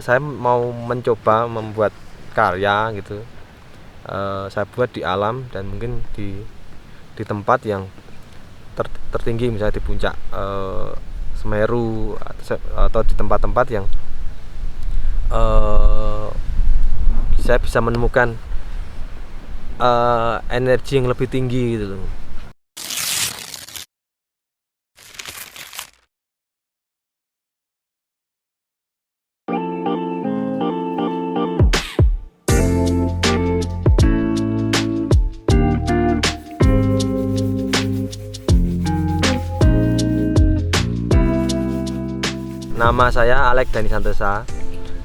saya mau mencoba membuat karya gitu, saya buat di alam dan mungkin di tempat yang tertinggi, misalnya di puncak Semeru atau di tempat-tempat yang saya bisa menemukan energi yang lebih tinggi gitu loh. Nama saya Alek Dani Santosa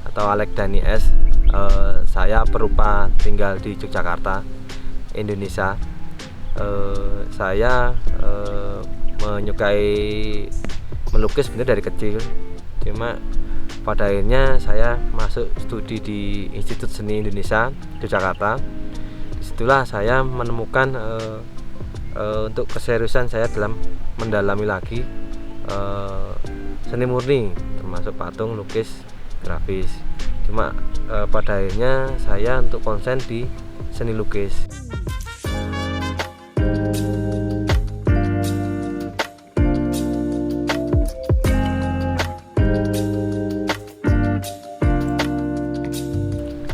atau Alek Dani S. Saya perupa tinggal di Yogyakarta, Indonesia. Saya menyukai melukis sebenarnya dari kecil. Cuma pada akhirnya saya masuk studi di Institut Seni Indonesia Yogyakarta. Disitulah saya menemukan untuk keseriusan saya dalam mendalami lagi seni murni, termasuk patung, lukis, grafis. Cuma pada akhirnya saya untuk konsen di seni lukis.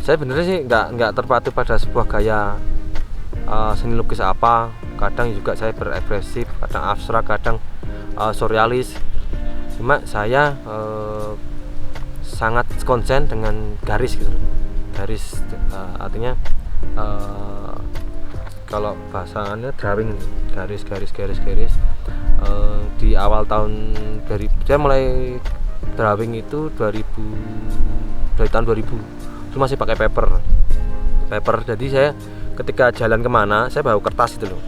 Saya benernya sih nggak terpaku pada sebuah gaya seni lukis apa. Kadang juga saya berekspresif, kadang abstrak, kadang surrealis. Cuma saya sangat konsen dengan garis gitu. Garis artinya kalau bahasanya drawing, garis. Di awal tahun saya mulai drawing itu dari tahun 2000. Itu masih pakai paper. Jadi saya ketika jalan kemana saya bawa kertas itu loh,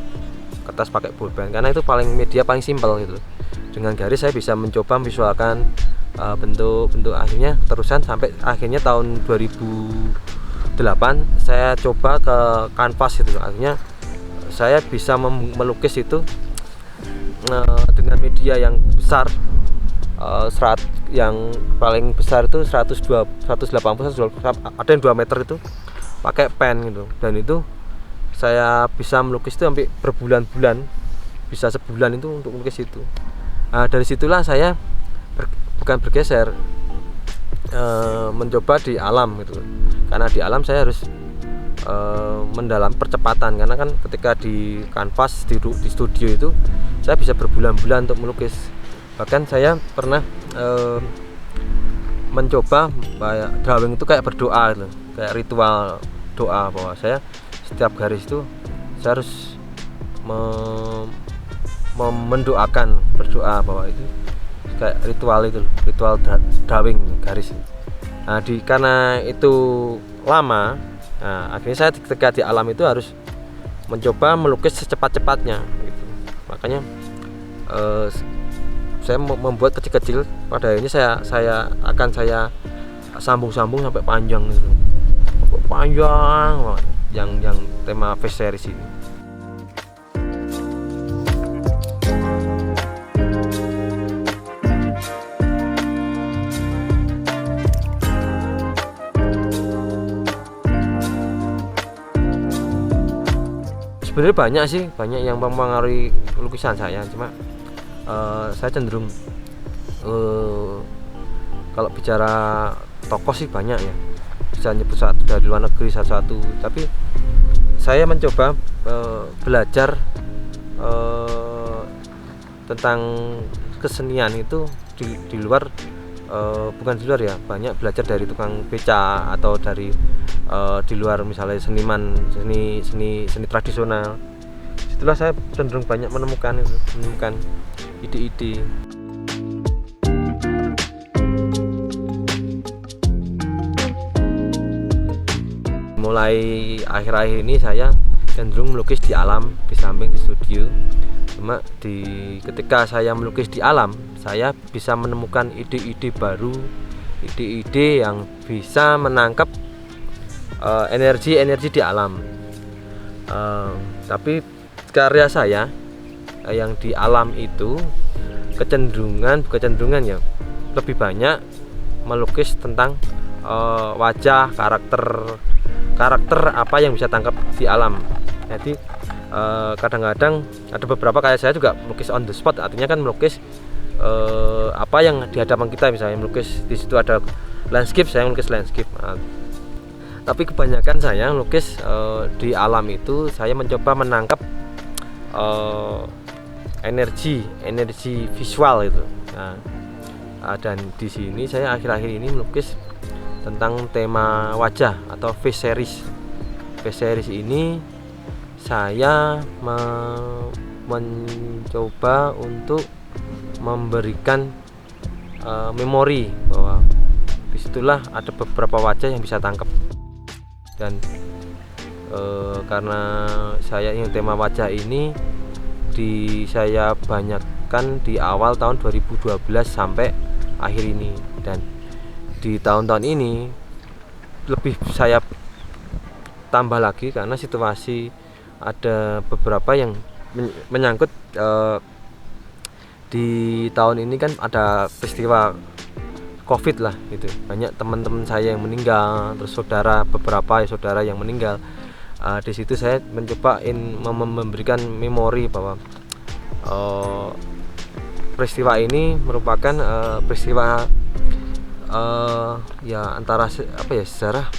kertas pakai pulpen, karena itu media paling simpel gitu. Dengan garis saya bisa mencoba visualkan bentuk akhirnya terusan sampai akhirnya tahun 2008 saya coba ke kanvas itu. Akhirnya saya bisa melukis itu dengan media yang besar, serat yang paling besar itu 180, ada yang 2 meter itu pakai pen gitu. Dan itu saya bisa melukis itu sampai berbulan-bulan, bisa sebulan itu untuk melukis itu. Dari situlah saya bukan bergeser, mencoba di alam gitu. Karena di alam saya harus mendalam percepatan, karena kan ketika di kanvas di studio itu saya bisa berbulan-bulan untuk melukis. Bahkan saya pernah mencoba drawing itu kayak berdoa gitu, kayak ritual doa, bahwa saya setiap garis itu saya harus mendoakan, berdoa, bahwa itu kayak ritual drawing garis. Karena itu lama, akhirnya saya ketika di alam itu harus mencoba melukis secepat-cepatnya gitu. Makanya saya membuat kecil-kecil, pada akhirnya saya akan sambung-sambung sampai panjang gitu. Panjang yang tema face series ini. Sebenarnya banyak yang mempengaruhi lukisan saya. Cuma saya cenderung kalau bicara tokoh sih banyak ya, bisa nyebut satu dari luar negeri satu-satu. Tapi saya mencoba belajar tentang kesenian itu di luar, bukan di luar ya, banyak belajar dari tukang beca atau dari di luar, misalnya seniman seni tradisional. Setelah saya cenderung banyak menemukan ide-ide. Mulai akhir-akhir ini saya cenderung melukis di alam di samping di studio. Cuma ketika saya melukis di alam, saya bisa menemukan ide-ide baru, ide-ide yang bisa menangkap energi di alam. Tapi karya saya yang di alam itu kecenderungan ya lebih banyak melukis tentang wajah, karakter apa yang bisa tangkap di alam. Jadi kadang-kadang ada beberapa kayak saya juga melukis on the spot, artinya kan melukis apa yang di hadapan kita, misalnya melukis di situ ada landscape, saya melukis landscape. Tapi kebanyakan saya melukis di alam itu saya mencoba menangkap energi visual itu. Dan di sini saya akhir-akhir ini melukis tentang tema wajah atau face series. Face series ini saya mencoba untuk memberikan memori bahwa disitulah ada beberapa wajah yang bisa tangkap. Dan karena saya ingin tema wajah ini saya banyakkan di awal tahun 2012 sampai akhir ini, dan di tahun-tahun ini lebih saya tambah lagi karena situasi ada beberapa yang menyangkut di tahun ini kan ada peristiwa COVID lah gitu. Banyak teman-teman saya yang meninggal, terus beberapa saudara yang meninggal. Di situ saya mencoba memberikan memori bahwa peristiwa ini merupakan peristiwa ya antara sejarah,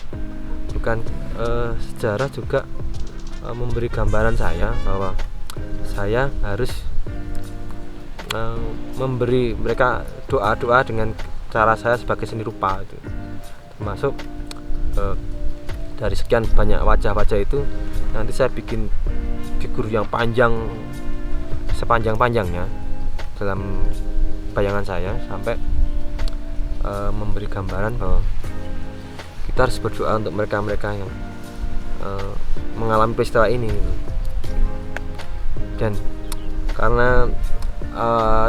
bukan sejarah juga memberi gambaran saya bahwa saya harus memberi mereka doa-doa dengan cara saya sebagai seni rupa itu. Termasuk dari sekian banyak wajah-wajah itu nanti saya bikin figur yang panjang, sepanjang-panjangnya dalam bayangan saya, sampai memberi gambaran bahwa kita harus berdoa untuk mereka-mereka yang mengalami peristiwa ini gitu. Dan karena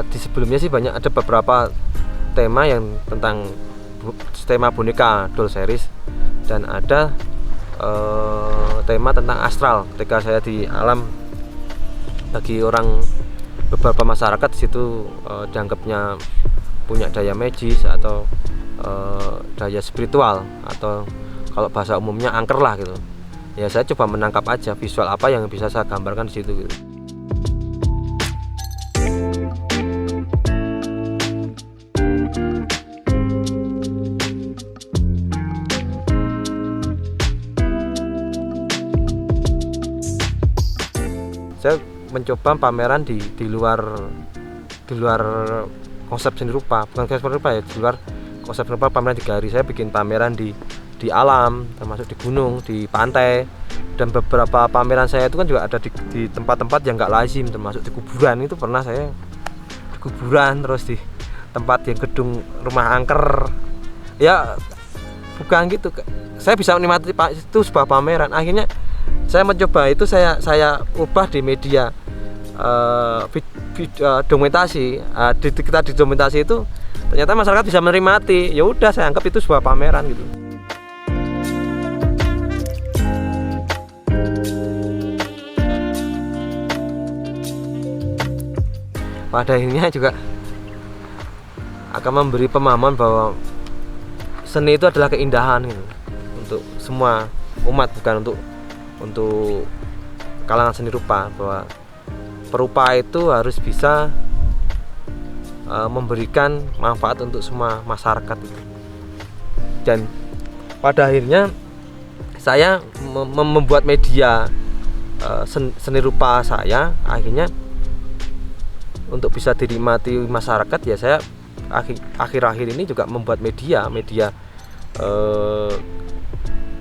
di sebelumnya sih ada beberapa tema yang tentang tema boneka doll series, dan ada tema tentang astral. Ketika saya di alam, bagi beberapa masyarakat di situ dianggapnya punya daya magis atau daya spiritual, atau kalau bahasa umumnya angker lah gitu. Ya saya coba menangkap aja visual apa yang bisa saya gambarkan di situ gitu. Saya mencoba pameran di luar konsep seni rupa, bukan konsep seni rupa ya, di luar konsep seni rupa. Pameran di galeri, saya bikin pameran di alam, termasuk di gunung, di pantai, dan beberapa pameran saya itu kan juga ada di tempat-tempat yang nggak lazim, termasuk di kuburan. Itu pernah saya di kuburan, terus di tempat yang gedung rumah angker. Ya bukan gitu, saya bisa menikmati itu sebuah pameran. Akhirnya saya mencoba itu, saya ubah di media dokumentasi. Kita di dokumentasi itu ternyata masyarakat bisa menikmati. Ya udah, saya anggap itu sebuah pameran gitu. Pada akhirnya juga akan memberi pemahaman bahwa seni itu adalah keindahan gitu, untuk semua umat, bukan untuk kalangan seni rupa, bahwa perupa itu harus bisa memberikan manfaat untuk semua masyarakat. Dan pada akhirnya saya membuat media seni rupa saya, akhirnya untuk bisa dinikmati masyarakat. Ya saya akhir-akhir ini juga membuat media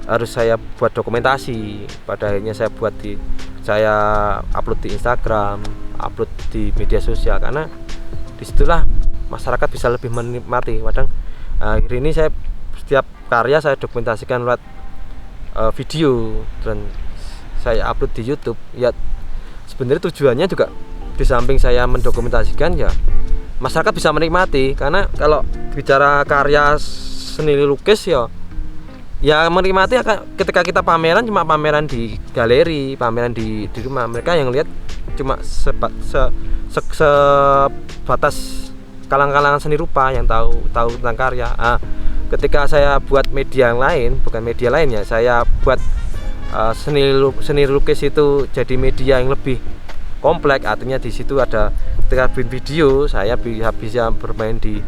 harus saya buat dokumentasi. Pada akhirnya saya upload di Instagram, upload di media sosial, karena disitulah masyarakat bisa lebih menikmati. Kadang akhir ini saya setiap karya saya dokumentasikan lewat video, dan saya upload di YouTube. Ya sebenarnya tujuannya juga di samping saya mendokumentasikan, ya masyarakat bisa menikmati. Karena kalau bicara karya seni lukis, ya menikmati ketika kita pameran, cuma pameran di galeri, pameran di rumah. Mereka yang lihat cuma sebatas kalangan seni rupa yang tahu tentang karya. ketika saya buat media yang lain, bukan media lain ya, saya buat seni lukis itu jadi media yang lebih kompleks. Artinya di situ ada, ketika bikin video saya bisa bermain di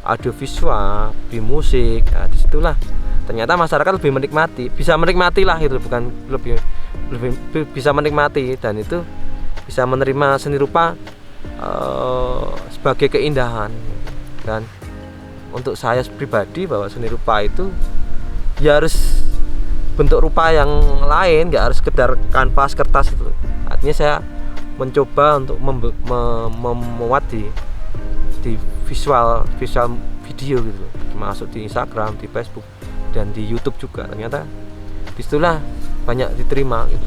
audiovisual, di musik. Nah, disitulah ternyata masyarakat lebih menikmati, bisa menikmati lah itu, bukan lebih bisa menikmati, dan itu bisa menerima seni rupa sebagai keindahan. Dan untuk saya pribadi, bahwa seni rupa itu ya harus bentuk rupa yang lain, nggak harus sekedar kanvas kertas itu. Artinya saya mencoba untuk memuat di visual video gitu, termasuk di Instagram, di Facebook, dan di YouTube juga. Ternyata disitulah banyak diterima gitu.